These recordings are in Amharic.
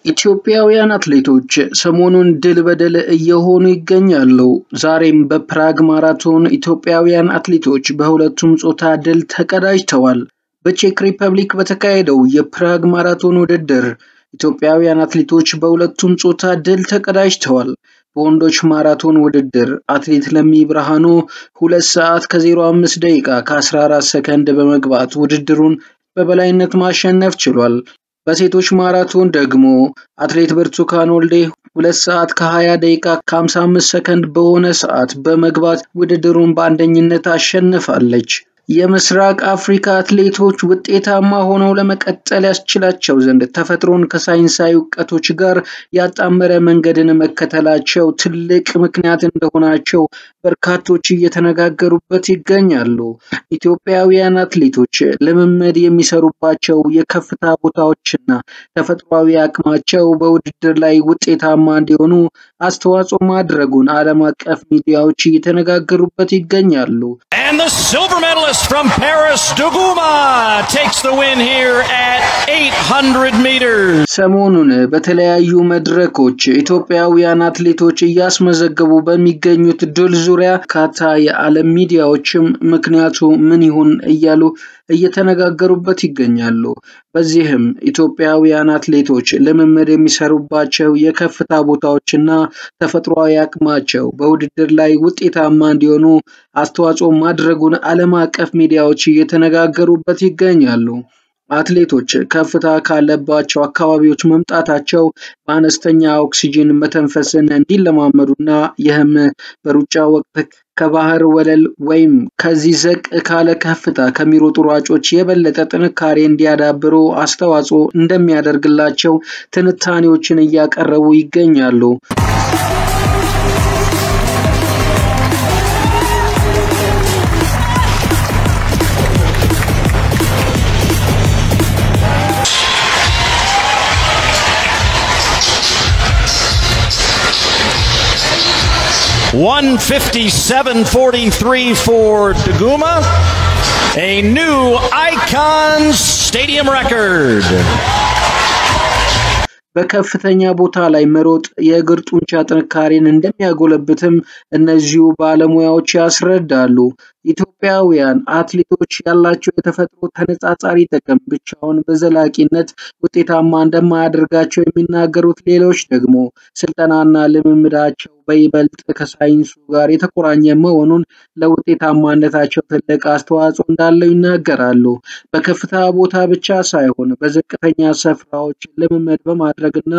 ኢትዮጵያውያን አትሌቶች ሰሞኑን ድል በድል እየሆኑ ይገኛሉ። ዛሬም በፕራግ ማራቶን ኢትዮጵያውያን አትሌቶች በሁለቱም ጾታ ድል ተቀዳጅተዋል። በቼክ ሪፐብሊክ በተካሄደው የፕራግ ማራቶን ውድድር ኢትዮጵያውያን አትሌቶች በሁለቱም ጾታ ድል ተቀዳጅተዋል። በወንዶች ማራቶን ውድድር አትሌት ለሚ ብርሃኑ 2 ሰዓት ከ05 ደቂቃ ከ14 ሰከንድ በመግባት ውድድሩን በበላይነት ማሸነፍ ችሏል። በሴቶች ማራቶን ደግሞ አትሌት ብርቱካን ወልዴ 2 ሰዓት ከ20 ደቂቃ ከ55 ሰከንድ በሆነ ሰዓት በመግባት ውድድሩን በአንደኝነት አሸንፋለች። የምስራቅ አፍሪካ አትሌቶች ውጤታማ ሆነው ለመቀጠል ያስችላቸው ዘንድ ተፈጥሮን ከሳይንሳዊ ዕውቀቶች ጋር ያጣመረ መንገድን መከተላቸው ትልቅ ምክንያት እንደሆናቸው በርካቶች እየተነጋገሩበት ይገኛሉ። ኢትዮጵያውያን አትሌቶች ልምምድ የሚሰሩባቸው የከፍታ ቦታዎችና ተፈጥሯዊ አቅማቸው በውድድር ላይ ውጤታማ እንዲሆኑ አስተዋጽኦ ማድረጉን ዓለም አቀፍ ሚዲያዎች እየተነጋገሩበት ይገኛሉ። And the silver medalist from Paris, Duguma, takes the win here at 800 meters. ሰሞኑን በተለያዩ መድረኮች ኢትዮጵያውያን አትሌቶች እያስመዘገቡ በሚገኙት ድል ዙሪያ ካታ የዓለም ሚዲያዎችም ምክንያቱ ምን ይሁን እያሉ እየተነጋገሩበት ይገኛሉ። በዚህም ኢትዮጵያውያን አትሌቶች ልምምድ የሚሰሩባቸው የከፍታ ቦታዎችና ተፈጥሯዊ አቅማቸው በውድድር ላይ ውጤታማ እንዲሆኑ አስተዋጽኦ ማድረጉን ዓለም አቀፍ ሚዲያዎች እየተነጋገሩበት ይገኛሉ። አትሌቶች ከፍታ ካለባቸው አካባቢዎች መምጣታቸው በአነስተኛ ኦክሲጅን መተንፈስን እንዲለማመዱና ይህም በሩጫ ወቅት ከባህር ወለል ወይም ከዚህ ዘቅ ካለ ከፍታ ከሚሮጡ ሯጮች የበለጠ ጥንካሬ እንዲያዳብሩ አስተዋጽኦ እንደሚያደርግላቸው ትንታኔዎችን እያቀረቡ ይገኛሉ። $1:57:43 for Duguma, a new Icons Stadium record. በከፍተኛ ቦታ ላይ መሮጥ የእግር ጡንቻ ጥንካሬን እንደሚያጎለብትም እነዚሁ ባለሙያዎች ያስረዳሉ። ኢትዮጵያውያን አትሌቶች ያላቸው የተፈጥሮ ተነጻጻሪ ጥቅም ብቻውን በዘላቂነት ውጤታማ እንደማያደርጋቸው የሚናገሩት ሌሎች ደግሞ ስልጠናና ልምምዳቸው በይበልጥ ከሳይንሱ ጋር የተቆራኘ መሆኑን ለውጤታማነታቸው ትልቅ አስተዋጽኦ እንዳለው ይናገራሉ። በከፍታ ቦታ ብቻ ሳይሆን በዝቅተኛ ስፍራዎች ልምምድ በማድረግና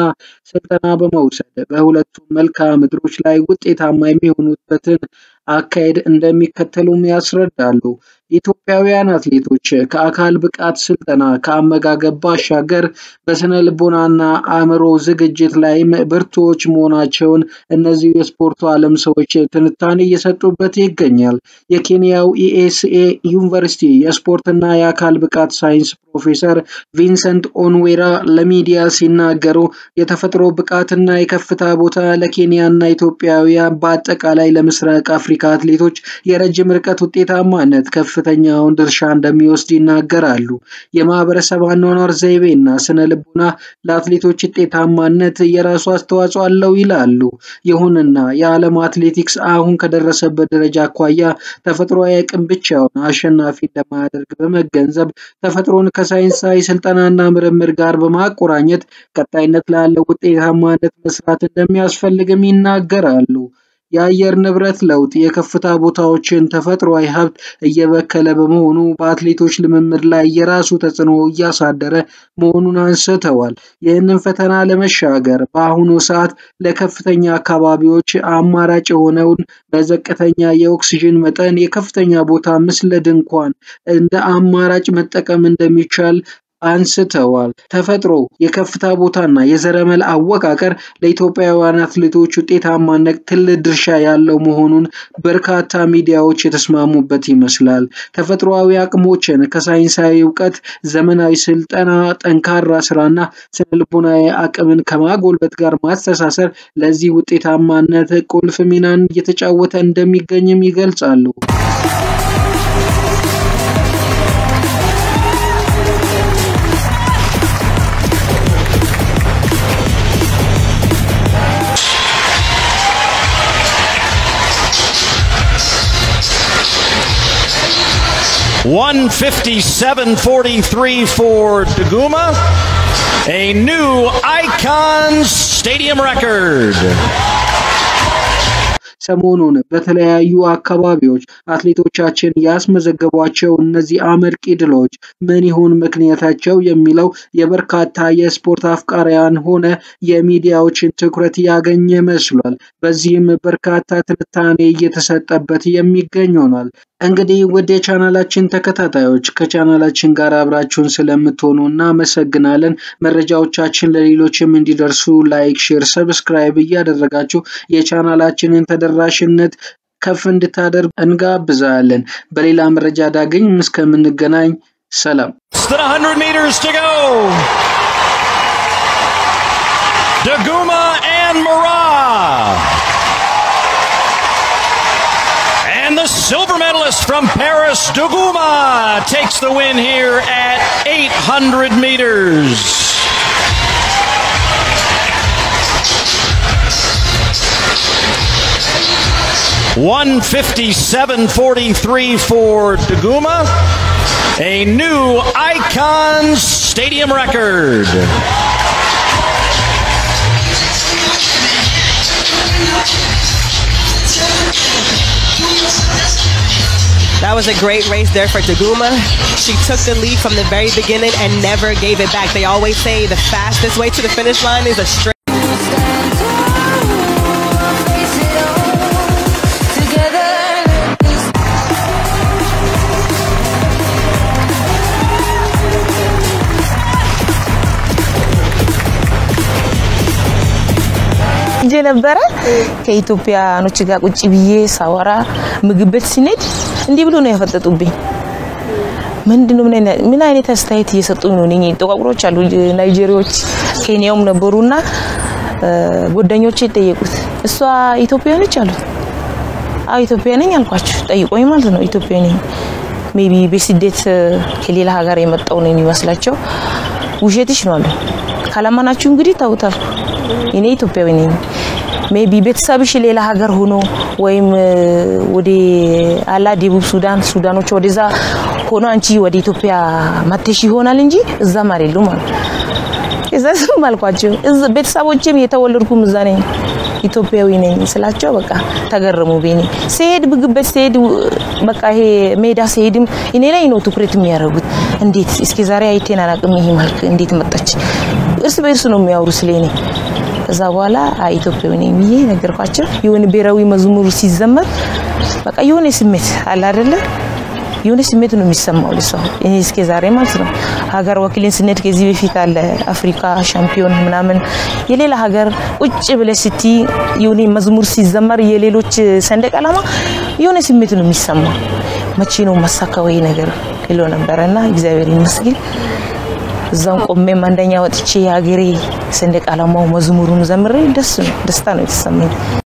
ስልጠና በመውሰድ በሁለቱም መልክዓ ምድሮች ላይ ውጤታማ የሚሆኑበትን አካሄድ እንደሚከተሉም ያስረዳሉ። ኢትዮጵያውያን አትሌቶች ከአካል ብቃት ስልጠና ከአመጋገብ ባሻገር በስነ ልቦናና አእምሮ ዝግጅት ላይ ብርቱዎች መሆናቸውን እነዚህ የስፖርቱ ዓለም ሰዎች ትንታኔ እየሰጡበት ይገኛል። የኬንያው ኢኤስኤ ዩኒቨርሲቲ የስፖርትና የአካል ብቃት ሳይንስ ፕሮፌሰር ቪንሰንት ኦንዌራ ለሚዲያ ሲናገሩ የተፈጥሮ ብቃትና የከፍታ ቦታ ለኬንያና ኢትዮጵያውያን በአጠቃላይ ለምስራቅ አፍሪካ አትሌቶች የረጅም ርቀት ውጤታማነት ከፍተኛውን ድርሻ እንደሚወስድ ይናገራሉ። የማህበረሰብ አኗኗር ዘይቤና ስነ ልቦና ለአትሌቶች ውጤታማነት የራሱ አስተዋጽኦ አለው ይላሉ። ይሁንና የዓለም አትሌቲክስ አሁን ከደረሰበት ደረጃ አኳያ ተፈጥሯዊ አቅም ብቻውን አሸናፊ እንደማያደርግ በመገንዘብ ተፈጥሮን ከሳይንሳዊ ስልጠናና ምርምር ጋር በማቆራኘት ቀጣይነት ላለው ውጤታማነት መስራት እንደሚያስፈልግም ይናገራሉ። የአየር ንብረት ለውጥ የከፍታ ቦታዎችን ተፈጥሯዊ ሀብት እየበከለ በመሆኑ በአትሌቶች ልምምድ ላይ የራሱ ተጽዕኖ እያሳደረ መሆኑን አንስተዋል። ይህንን ፈተና ለመሻገር በአሁኑ ሰዓት ለከፍተኛ አካባቢዎች አማራጭ የሆነውን በዝቅተኛ የኦክሲጅን መጠን የከፍተኛ ቦታ ምስለ ድንኳን እንደ አማራጭ መጠቀም እንደሚቻል አንስተዋል። ተፈጥሮ የከፍታ ቦታና የዘረመል አወቃቀር ለኢትዮጵያውያን አትሌቶች ውጤታማነት ትልቅ ድርሻ ያለው መሆኑን በርካታ ሚዲያዎች የተስማሙበት ይመስላል። ተፈጥሯዊ አቅሞችን ከሳይንሳዊ ዕውቀት፣ ዘመናዊ ስልጠና፣ ጠንካራ ስራና ስነልቦናዊ አቅምን ከማጎልበት ጋር ማስተሳሰር ለዚህ ውጤታማነት ቁልፍ ሚናን እየተጫወተ እንደሚገኝም ይገልጻሉ። 157.43 for Duguma, a new Icons Stadium record. ሰሞኑን በተለያዩ አካባቢዎች አትሌቶቻችን ያስመዘገቧቸው እነዚህ አመርቂ ድሎች ምን ይሆን ምክንያታቸው የሚለው የበርካታ የስፖርት አፍቃሪያን ሆነ የሚዲያዎችን ትኩረት ያገኘ መስሏል። በዚህም በርካታ ትንታኔ እየተሰጠበት የሚገኝ ሆኗል። እንግዲህ ወደ ቻናላችን ተከታታዮች ከቻናላችን ጋር አብራችሁን ስለምትሆኑ እናመሰግናለን። መረጃዎቻችን ለሌሎችም እንዲደርሱ ላይክ፣ ሼር፣ ሰብስክራይብ እያደረጋችሁ የቻናላችንን ተደራሽነት ከፍ እንድታደርጉ እንጋብዛለን። በሌላ መረጃ ዳግም እስከምንገናኝ ሰላም። 100 meters to go. Duguma and Murrah. And the silver medalist from Paris, Duguma, takes the win here at 800 meters. $157.43 for Duguma, a new Icons Stadium record. That was a great race there for Duguma. She took the lead from the very beginning and never gave it back. They always say the fastest way to the finish line is a straight. ነበረ ከኢትዮጵያኖች ጋር ቁጭ ብዬ ሳወራ ምግብት ሲነድ እንዲህ ብሎ ነው ያፈጠጡብኝ። ምንድነው ምን አይነት አስተያየት እየሰጡኝ ነው? እኔ ተቋቁሮች አሉ ናይጄሪያዎች ኬንያውም ነበሩና ጎደኞቼ ጠየቁት። እሷ ኢትዮጵያ ነች አሉ። አዎ ኢትዮጵያ ነኝ አልኳቸው። ጠይቆኝ ማለት ነው ኢትዮጵያ ነኝ። ሜቢ በስደት ከሌላ ሀገር የመጣው ነው የሚመስላቸው። ውሸትሽ ነው አሉ። ካላማናችሁ እንግዲህ ታውታል። እኔ ኢትዮጵያዊ ነኝ። ሜቢ ቤተሰብሽ ሌላ ሀገር ሆኖ ወይም ወደ አላ ደቡብ ሱዳኖች ወደዛ ሆኖ አንቺ ወደ ኢትዮጵያ መጥተሽ ይሆናል እንጂ እዛ ማሪሉ ማለት እዛስ ማልኳቸው ቤተሰቦቼም የተወለድኩም እዛ ነኝ ኢትዮጵያዊ ነኝ ስላቸው በቃ ተገረሙ። ቤኒ ሲሄድ ብግበት ሲሄድ በቃ ይሄ ሜዳ ሲሄድም እኔ ላይ ነው ትኩረት የሚያደርጉት። እንዴት እስኪ ዛሬ አይቴን አላቅም ይሄ መልክ እንዴት መጣች? እርስ በእርስ ነው የሚያወሩ ስለኔ። ከዛ በኋላ ኢትዮጵያዊ ነኝ ብዬ ነገርኳቸው። የሆነ ብሔራዊ መዝሙር ሲዘመር በቃ የሆነ ስሜት አለ አይደለ? የሆነ ስሜት ነው የሚሰማው ለሰው። እኔ እስከ ዛሬ ማለት ነው ሀገር ወኪልን ስንሄድ ከዚህ በፊት አለ አፍሪካ ሻምፒዮን ምናምን የሌላ ሀገር ቁጭ ብለሽ ስቲ የሆነ መዝሙር ሲዘመር የሌሎች ሰንደቅ ዓላማ የሆነ ስሜት ነው የሚሰማው። መቼ ነው ማሳካው ይሄ ነገር ይሎ ነበርና እግዚአብሔር ይመስገን እዛው ቆሜ አንደኛ ወጥቼ ሀገሬ ሰንደቅ ዓላማው መዝሙሩን ዘምሬ ደስታ ነው የተሰማኝ።